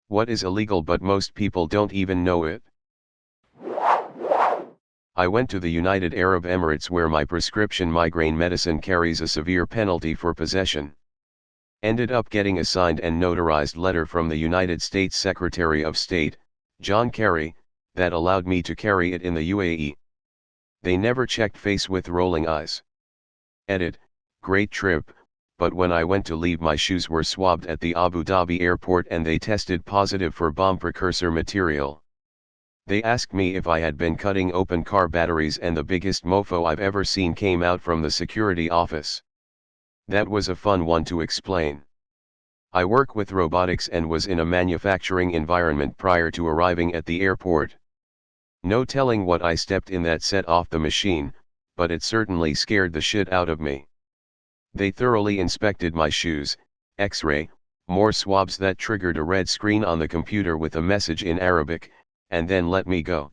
What is illegal but most people don't even know it? I went to the United Arab Emirates where my prescription migraine medicine carries a severe penalty for possession. Ended up getting a signed and notarized letter from the United States Secretary of State, John Kerry, that allowed me to carry it in the UAE. They never checked face with rolling eyes. Edit, great trip, but when I went to leave my shoes were swabbed at the Abu Dhabi airport and they tested positive for bomb precursor material. They asked me if I had been cutting open car batteries and the biggest mofo I've ever seen came out from the security office. That was a fun one to explain. I work with robotics and was in a manufacturing environment prior to arriving at the airport. No telling what I stepped in that set off the machine, but it certainly scared the shit out of me. They thoroughly inspected my shoes, X-ray, more swabs that triggered a red screen on the computer with a message in Arabic, and then let me go.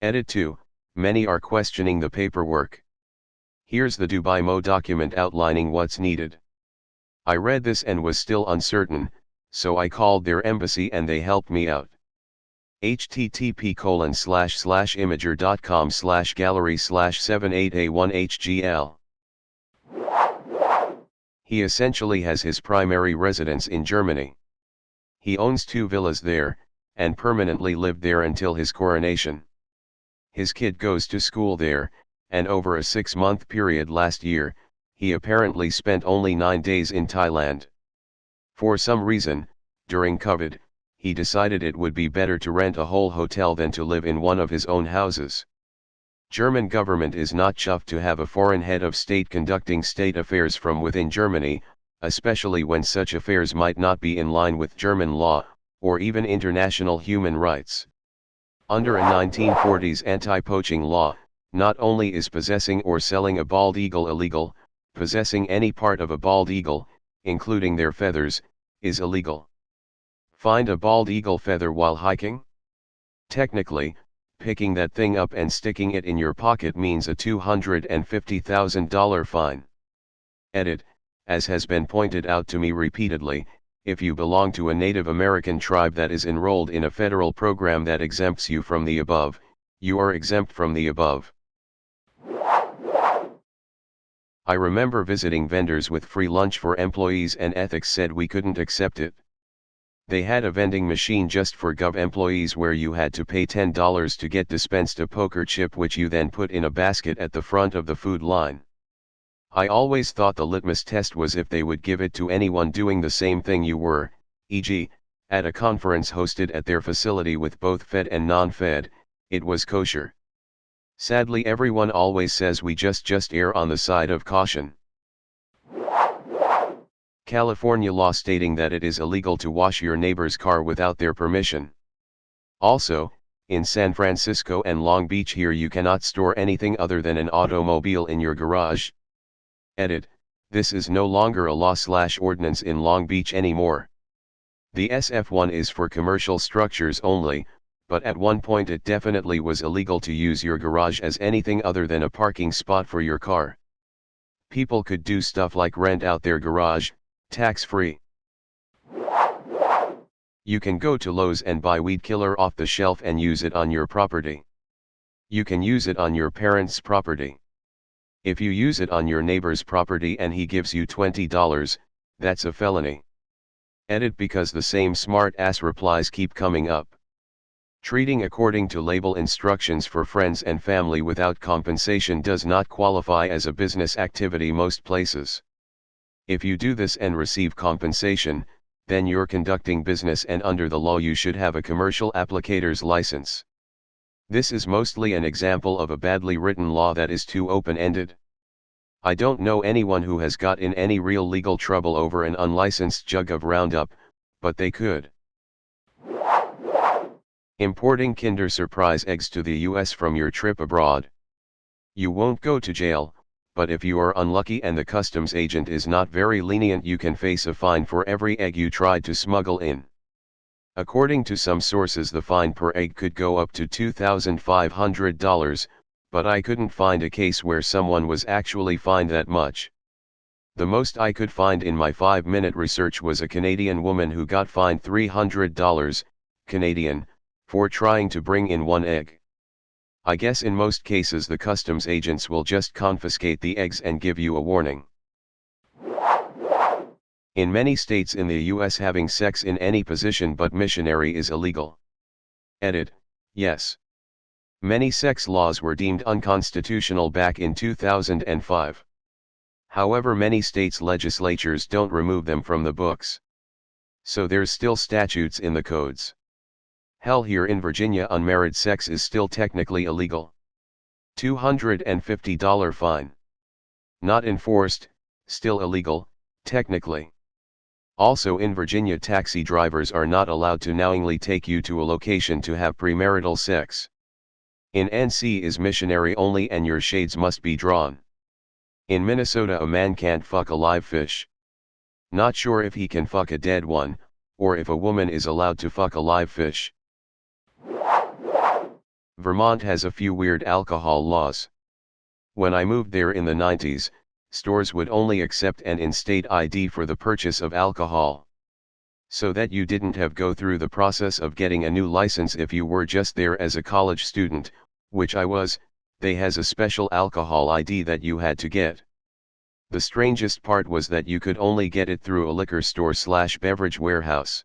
Edit 2, many are questioning the paperwork. Here's the Dubai Mo document outlining what's needed. I read this and was still uncertain, so I called their embassy and they helped me out. http://imager.com/gallery/78a1hgl. He essentially has his primary residence in Germany. He owns 2 villas there, and permanently lived there until his coronation. His kid goes to school there, and over a 6-month period last year, he apparently spent only 9 days in Thailand. For some reason, during COVID, he decided it would be better to rent a whole hotel than to live in one of his own houses. German government is not chuffed to have a foreign head of state conducting state affairs from within Germany, especially when such affairs might not be in line with German law, or even international human rights. Under a 1940s anti-poaching law, not only is possessing or selling a bald eagle illegal, possessing any part of a bald eagle, including their feathers, is illegal. Find a bald eagle feather while hiking? Technically, picking that thing up and sticking it in your pocket means a $250,000 fine. Edit, as has been pointed out to me repeatedly, if you belong to a Native American tribe that is enrolled in a federal program that exempts you from the above, you are exempt from the above. I remember visiting vendors with free lunch for employees and ethics said we couldn't accept it. They had a vending machine just for Gov employees where you had to pay $10 to get dispensed a poker chip which you then put in a basket at the front of the food line. I always thought the litmus test was if they would give it to anyone doing the same thing you were, e.g., at a conference hosted at their facility with both fed and non-fed, it was kosher. Sadly everyone always says we just err on the side of caution. California law stating that it is illegal to wash your neighbor's car without their permission. Also, in San Francisco and Long Beach here you cannot store anything other than an automobile in your garage. Edit, this is no longer a law/ordinance in Long Beach anymore. The SF1 is for commercial structures only, but at one point it definitely was illegal to use your garage as anything other than a parking spot for your car. People could do stuff like rent out their garage, tax-free. You can go to Lowe's and buy weed killer off the shelf and use it on your property. You can use it on your parents' property. If you use it on your neighbor's property and he gives you $20, that's a felony. Edit because the same smart-ass replies keep coming up. Treating according to label instructions for friends and family without compensation does not qualify as a business activity most places. If you do this and receive compensation, then you're conducting business and under the law you should have a commercial applicator's license. This is mostly an example of a badly written law that is too open-ended. I don't know anyone who has got in any real legal trouble over an unlicensed jug of Roundup, but they could. Importing Kinder Surprise eggs to the US from your trip abroad. You won't go to jail, but if you are unlucky and the customs agent is not very lenient you can face a fine for every egg you tried to smuggle in. According to some sources the fine per egg could go up to $2,500, but I couldn't find a case where someone was actually fined that much. The most I could find in my 5-minute research was a Canadian woman who got fined $300 Canadian for trying to bring in one egg. I guess in most cases the customs agents will just confiscate the eggs and give you a warning. In many states in the US, having sex in any position but missionary is illegal. Edit. Yes. Many sex laws were deemed unconstitutional back in 2005. However, many states' legislatures don't remove them from the books. So there's still statutes in the codes. Hell, here in Virginia unmarried sex is still technically illegal. $250 fine. Not enforced, still illegal, technically. Also in Virginia, taxi drivers are not allowed to knowingly take you to a location to have premarital sex. In NC is missionary only and your shades must be drawn. In Minnesota a man can't fuck a live fish. Not sure if he can fuck a dead one, or if a woman is allowed to fuck a live fish. Vermont has a few weird alcohol laws. When I moved there in the 90s, stores would only accept an in-state ID for the purchase of alcohol. So that you didn't have go through the process of getting a new license if you were just there as a college student, which I was. They has a special alcohol ID that you had to get. The strangest part was that you could only get it through a liquor store/beverage warehouse.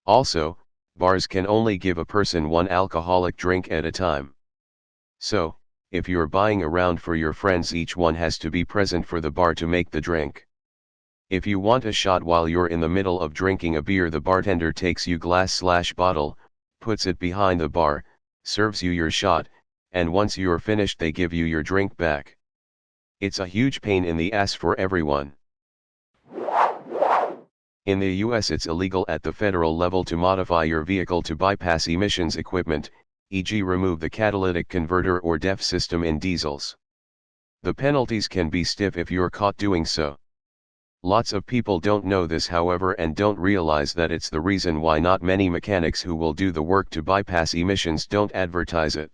Also, bars can only give a person one alcoholic drink at a time. So, if you're buying around for your friends, each one has to be present for the bar to make the drink. If you want a shot while you're in the middle of drinking a beer, the bartender takes you glass/bottle, puts it behind the bar, serves you your shot, and once you're finished they give you your drink back. It's a huge pain in the ass for everyone. In the US it's illegal at the federal level to modify your vehicle to bypass emissions equipment, e.g. remove the catalytic converter or DEF system in diesels. The penalties can be stiff if you're caught doing so. Lots of people don't know this, however, and don't realize that it's the reason why not many mechanics who will do the work to bypass emissions don't advertise it.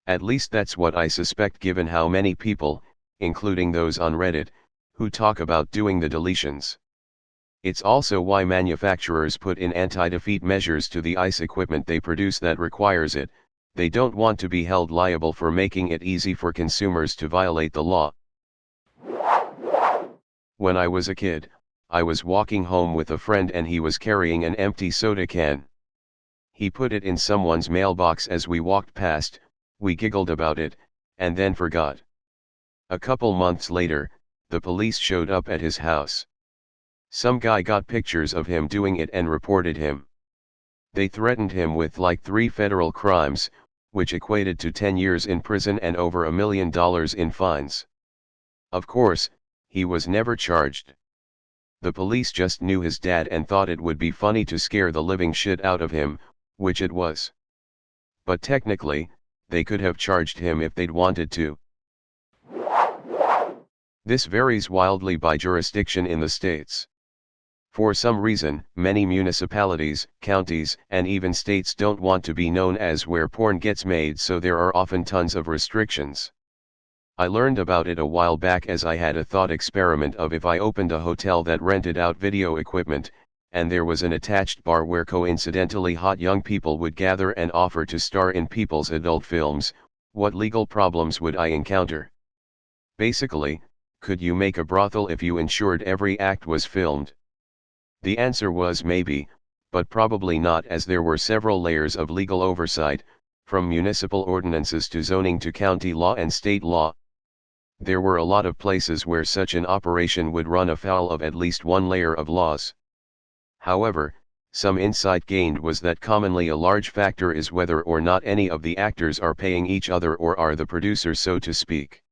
At least that's what I suspect, given how many people, including those on Reddit, who talk about doing the deletions. It's also why manufacturers put in anti-defeat measures to the ICE equipment they produce that requires it. They don't want to be held liable for making it easy for consumers to violate the law. When I was a kid, I was walking home with a friend and he was carrying an empty soda can. He put it in someone's mailbox as we walked past. We giggled about it, and then forgot. A couple months later, the police showed up at his house. Some guy got pictures of him doing it and reported him. They threatened him with like 3 federal crimes, which equated to 10 years in prison and over $1 million in fines. Of course, he was never charged. The police just knew his dad and thought it would be funny to scare the living shit out of him, which it was. But technically, they could have charged him if they'd wanted to. This varies wildly by jurisdiction in the states. For some reason, many municipalities, counties, and even states don't want to be known as where porn gets made, so there are often tons of restrictions. I learned about it a while back as I had a thought experiment of if I opened a hotel that rented out video equipment, and there was an attached bar where coincidentally hot young people would gather and offer to star in people's adult films, what legal problems would I encounter? Basically, could you make a brothel if you ensured every act was filmed? The answer was maybe, but probably not, as there were several layers of legal oversight, from municipal ordinances to zoning to county law and state law. There were a lot of places where such an operation would run afoul of at least one layer of laws. However, some insight gained was that commonly a large factor is whether or not any of the actors are paying each other or are the producers, so to speak.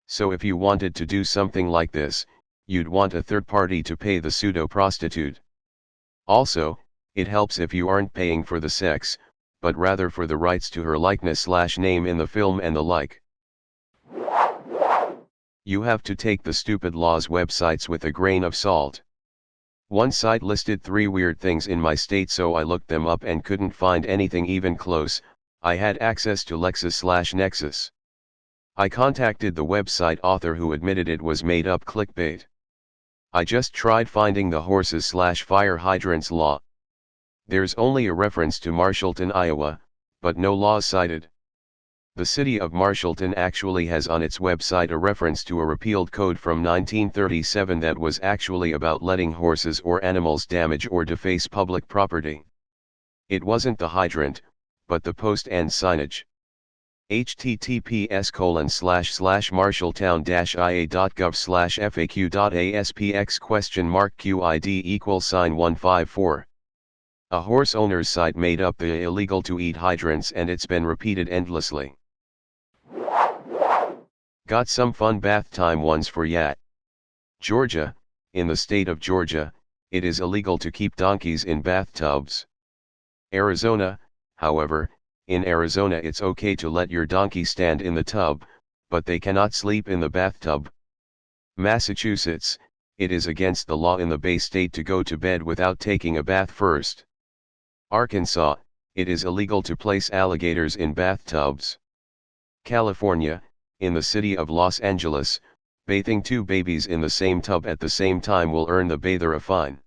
So if you wanted to do something like this, you'd want a third party to pay the pseudo-prostitute. Also, it helps if you aren't paying for the sex, but rather for the rights to her likeness/name in the film and the like. You have to take the stupid laws websites with a grain of salt. One site listed 3 weird things in my state, so I looked them up and couldn't find anything even close. I had access to Lexis/Nexis. I contacted the website author who admitted it was made up clickbait. I just tried finding the horses/fire hydrants law. There's only a reference to Marshallton, Iowa, but no laws cited. The city of Marshallton actually has on its website a reference to a repealed code from 1937 that was actually about letting horses or animals damage or deface public property. It wasn't the hydrant, but the post and signage. https://marshalltown-ia.gov/faq.aspx?QID=154. A horse owner's site made up the illegal to eat hydrants, and it's been repeated endlessly. Got some fun bath time ones for ya. Georgia. In the state of Georgia, it is illegal to keep donkeys in bathtubs. Arizona. However, in Arizona it's okay to let your donkey stand in the tub, but they cannot sleep in the bathtub. Massachusetts. It is against the law in the Bay State to go to bed without taking a bath first. Arkansas. It is illegal to place alligators in bathtubs. California. In the city of Los Angeles, bathing two babies in the same tub at the same time will earn the bather a fine.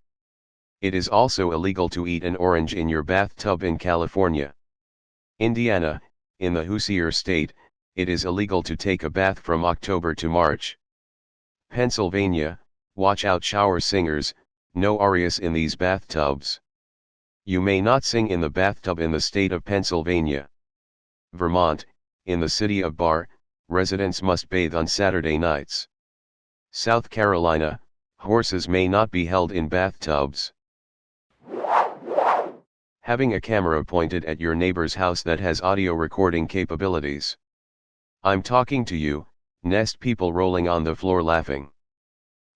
It is also illegal to eat an orange in your bathtub in California. Indiana. In the Hoosier state, it is illegal to take a bath from October to March. Pennsylvania. Watch out shower singers, no arias in these bathtubs. You may not sing in the bathtub in the state of Pennsylvania. Vermont. In the city of Barre, residents must bathe on Saturday nights. South Carolina. Horses may not be held in bathtubs. Having a camera pointed at your neighbor's house that has audio recording capabilities. I'm talking to you, nest people rolling on the floor laughing.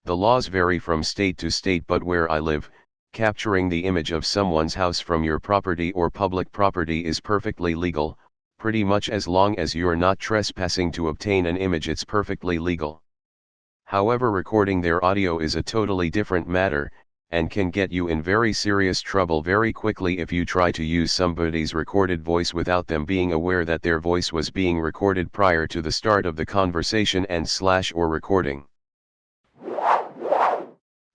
The laws vary from state to state, but where I live, capturing the image of someone's house from your property or public property is perfectly legal. Pretty much as long as you're not trespassing to obtain an image, it's perfectly legal. However, recording their audio is a totally different matter, and can get you in very serious trouble very quickly if you try to use somebody's recorded voice without them being aware that their voice was being recorded prior to the start of the conversation and/or recording.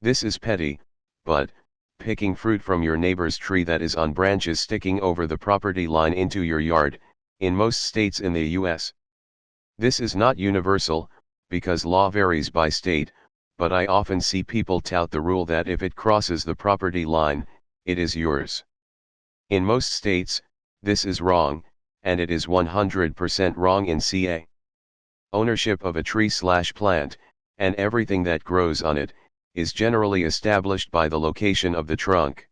This is petty, but picking fruit from your neighbor's tree that is on branches sticking over the property line into your yard, in most states in the US. This is not universal, because law varies by state, but I often see people tout the rule that if it crosses the property line, it is yours. In most states, this is wrong, and it is 100% wrong in CA. Ownership of a tree/plant, and everything that grows on it, is generally established by the location of the trunk.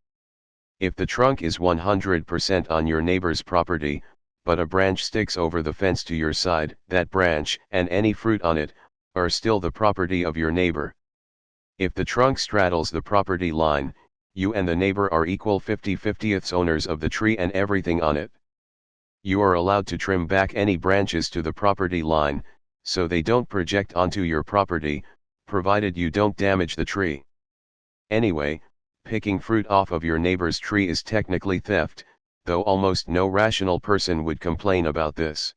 If the trunk is 100% on your neighbor's property, but a branch sticks over the fence to your side, that branch, and any fruit on it, are still the property of your neighbor. If the trunk straddles the property line, you and the neighbor are equal 50/50 owners of the tree and everything on it. You are allowed to trim back any branches to the property line, so they don't project onto your property, provided you don't damage the tree. Anyway, picking fruit off of your neighbor's tree is technically theft, though almost no rational person would complain about this.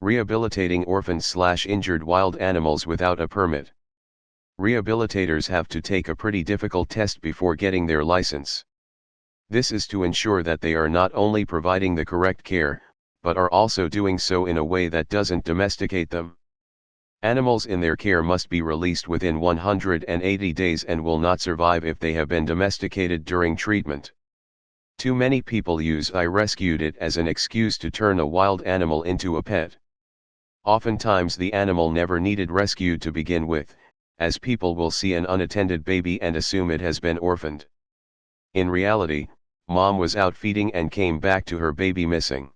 Rehabilitating orphaned/injured wild animals without a permit. Rehabilitators have to take a pretty difficult test before getting their license. This is to ensure that they are not only providing the correct care, but are also doing so in a way that doesn't domesticate them. Animals in their care must be released within 180 days and will not survive if they have been domesticated during treatment. Too many people use "I rescued it" as an excuse to turn a wild animal into a pet. Oftentimes the animal never needed rescue to begin with, as people will see an unattended baby and assume it has been orphaned. In reality, mom was out feeding and came back to her baby missing.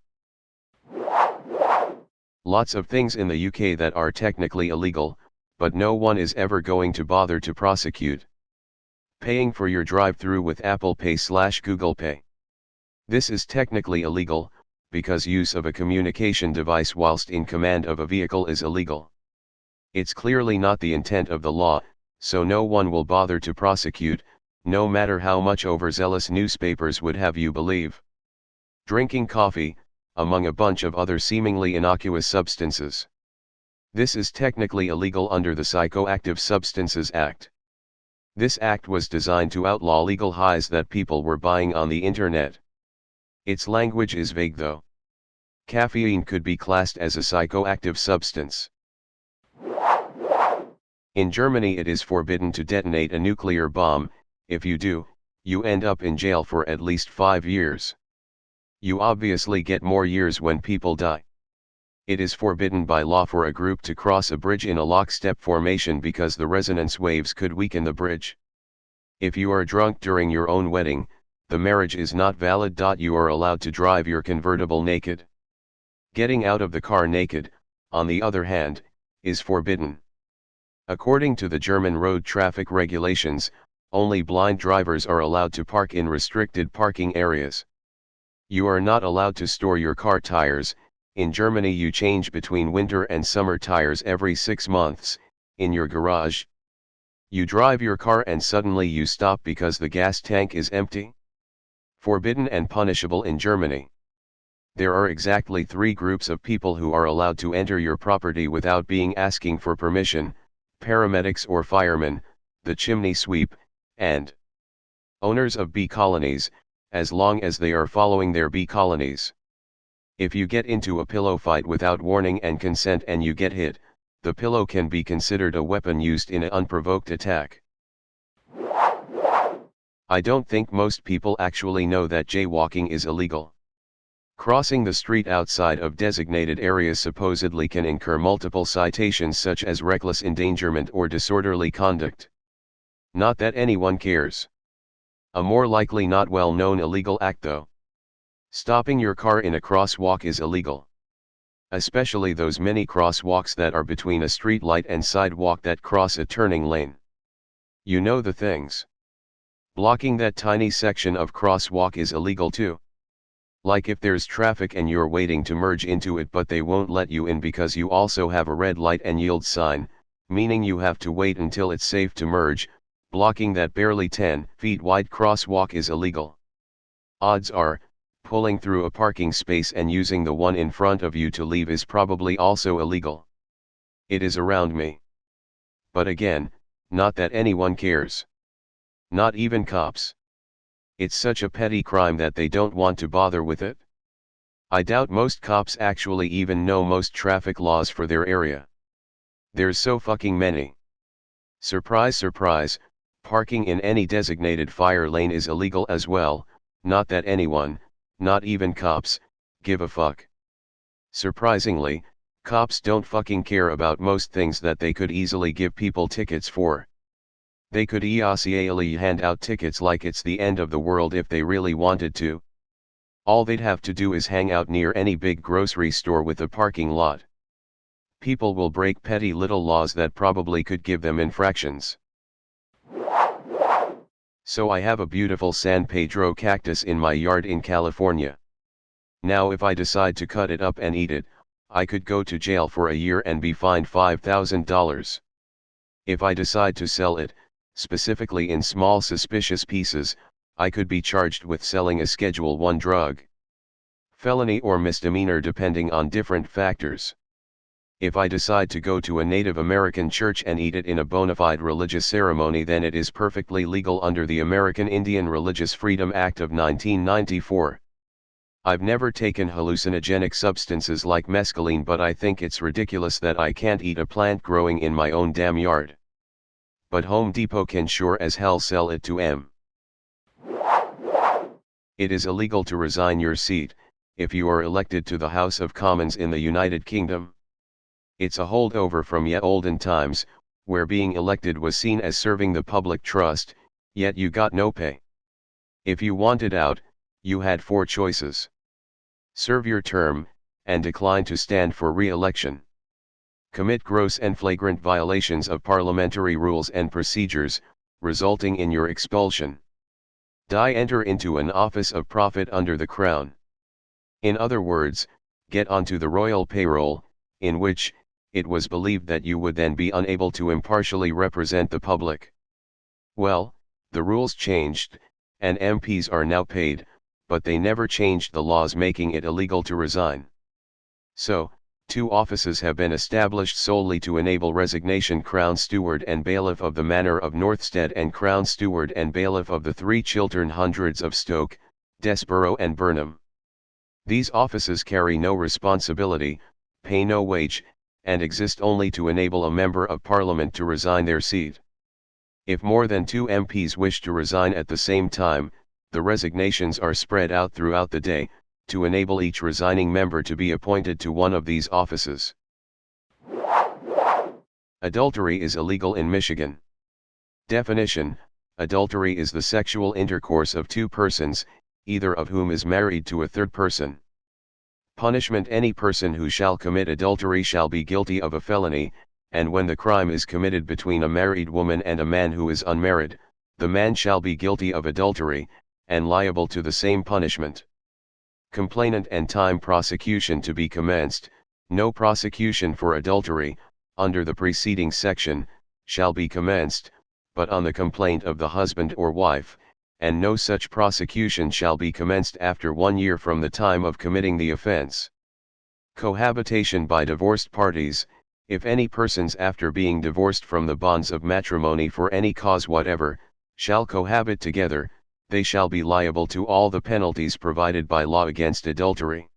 Lots of things in the UK that are technically illegal, but no one is ever going to bother to prosecute. Paying for your drive-through with Apple Pay/Google Pay. This is technically illegal, because use of a communication device whilst in command of a vehicle is illegal. It's clearly not the intent of the law, so no one will bother to prosecute, no matter how much overzealous newspapers would have you believe. Drinking coffee, among a bunch of other seemingly innocuous substances. This is technically illegal under the Psychoactive Substances Act. This act was designed to outlaw legal highs that people were buying on the internet. Its language is vague though. Caffeine could be classed as a psychoactive substance. In Germany it is forbidden to detonate a nuclear bomb. If you do, you end up in jail for at least 5 years. You obviously get more years when people die. It is forbidden by law for a group to cross a bridge in a lockstep formation because the resonance waves could weaken the bridge. If you are drunk during your own wedding, the marriage is not valid. You are allowed to drive your convertible naked. Getting out of the car naked, on the other hand, is forbidden. According to the German road traffic regulations, only blind drivers are allowed to park in restricted parking areas. You are not allowed to store your car tires. In Germany you change between winter and summer tires every 6 months, in your garage. You drive your car and suddenly you stop because the gas tank is empty. Forbidden and punishable in Germany. There are exactly 3 groups of people who are allowed to enter your property without being asking for permission: paramedics or firemen, the chimney sweep, and owners of bee colonies, as long as they are following their bee colonies. If you get into a pillow fight without warning and consent and you get hit, the pillow can be considered a weapon used in an unprovoked attack. I don't think most people actually know that jaywalking is illegal. Crossing the street outside of designated areas supposedly can incur multiple citations such as reckless endangerment or disorderly conduct. Not that anyone cares. A more likely not well-known illegal act though. Stopping your car in a crosswalk is illegal. Especially those many crosswalks that are between a street light and sidewalk that cross a turning lane. You know the things. Blocking that tiny section of crosswalk is illegal too. Like if there's traffic and you're waiting to merge into it but they won't let you in because you also have a red light and yield sign, meaning you have to wait until it's safe to merge. Blocking that barely 10 feet wide crosswalk is illegal. Odds are, pulling through a parking space and using the one in front of you to leave is probably also illegal. It is around me. But again, not that anyone cares. Not even cops. It's such a petty crime that they don't want to bother with it. I doubt most cops actually even know most traffic laws for their area. There's so fucking many. Surprise, surprise, parking in any designated fire lane is illegal as well. Not that anyone, not even cops, give a fuck. Surprisingly, cops don't fucking care about most things that they could easily give people tickets for. They could easily hand out tickets like it's the end of the world if they really wanted to. All they'd have to do is hang out near any big grocery store with a parking lot. People will break petty little laws that probably could give them infractions. So I have a beautiful San Pedro cactus in my yard in California. Now if I decide to cut it up and eat it, I could go to jail for a year and be fined $5,000. If I decide to sell it, specifically in small suspicious pieces, I could be charged with selling a Schedule 1 drug. Felony or misdemeanor depending on different factors. If I decide to go to a Native American church and eat it in a bona fide religious ceremony, then it is perfectly legal under the American Indian Religious Freedom Act of 1994. I've never taken hallucinogenic substances like mescaline, but I think it's ridiculous that I can't eat a plant growing in my own damn yard. But Home Depot can sure as hell sell it to M. It is illegal to resign your seat, if you are elected to the House of Commons in the United Kingdom. It's a holdover from ye olden times, where being elected was seen as serving the public trust, yet you got no pay. If you wanted out, you had 4 choices. Serve your term, and decline to stand for re-election. Commit gross and flagrant violations of parliamentary rules and procedures, resulting in your expulsion. Enter into an office of profit under the crown. In other words, get onto the royal payroll, in which, it was believed that you would then be unable to impartially represent the public. Well, the rules changed, and MPs are now paid, but they never changed the laws making it illegal to resign. So, 2 offices have been established solely to enable resignation: Crown Steward and Bailiff of the Manor of Northstead and Crown Steward and Bailiff of the 3 Chiltern Hundreds of Stoke, Desborough and Burnham. These offices carry no responsibility, pay no wage, and exist only to enable a Member of Parliament to resign their seat. If more than 2 MPs wish to resign at the same time, the resignations are spread out throughout the day, to enable each resigning member to be appointed to one of these offices. Adultery is illegal in Michigan. Definition: adultery is the sexual intercourse of 2 persons, either of whom is married to a third person. Punishment: any person who shall commit adultery shall be guilty of a felony, and when the crime is committed between a married woman and a man who is unmarried, the man shall be guilty of adultery, and liable to the same punishment. Complainant and time: prosecution to be commenced. No prosecution for adultery, under the preceding section, shall be commenced, but on the complaint of the husband or wife, and no such prosecution shall be commenced after 1 year from the time of committing the offense. Cohabitation by divorced parties: if any persons after being divorced from the bonds of matrimony for any cause whatever, shall cohabit together, they shall be liable to all the penalties provided by law against adultery.